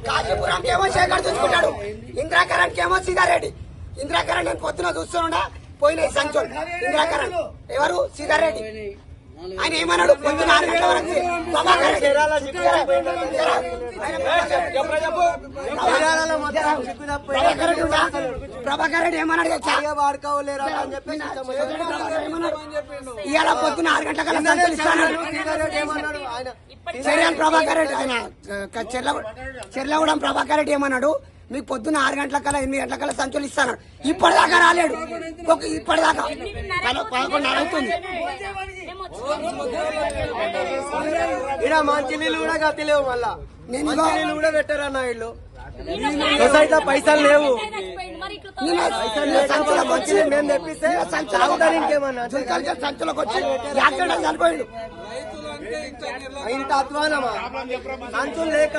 కాజీపురానికి ఏమో శేఖర్ చూసుకుంటాడు, ఇందిరాకరణ్కి ఏమో సీతారెడ్డి. ఇందిరాకరణ్ నేను పొద్దున చూస్తున్నా పోయినాయి సంచులు. ఇందిరాకరణ్ ఎవరు? సీతారెడ్డి. ఆయన ఏమన్నాడు? పొద్దున 6 గంటల వరకు ప్రభాకర్ రెడ్డి ఏమన్నాడు? ఇవాళ పొద్దున 6 గంటల కల్లా సంచులు ఇస్తాను చర్యలు ప్రభాకర్ రెడ్డి. ఆయన చెర్లగూడెం ప్రభాకర్ రెడ్డి ఏమన్నాడు? మీకు పొద్దున్న 6 గంటల కల్లా 8 గంటల కల్లా సంచులు ఇస్తాను. ఇప్పటిదాకా రాలేడు. ఇప్పటిదాకా 11:30 అవుతుంది. ఇక్కడ మంచి నీళ్ళు కూడా గతిలేవు. మళ్ళా నీళ్ళు కూడా పెట్టారన్న వీళ్ళు. సొసైటీలో పైసలు లేవు. సంచులకు వచ్చి మేము తెప్పిస్తే తాగుతారు. ఇంకేమన్నా సంచులకు వచ్చి యాక్సిడెంట్ చనిపోయిండు. ఇంత అధ్వానమా? సంచులు లేక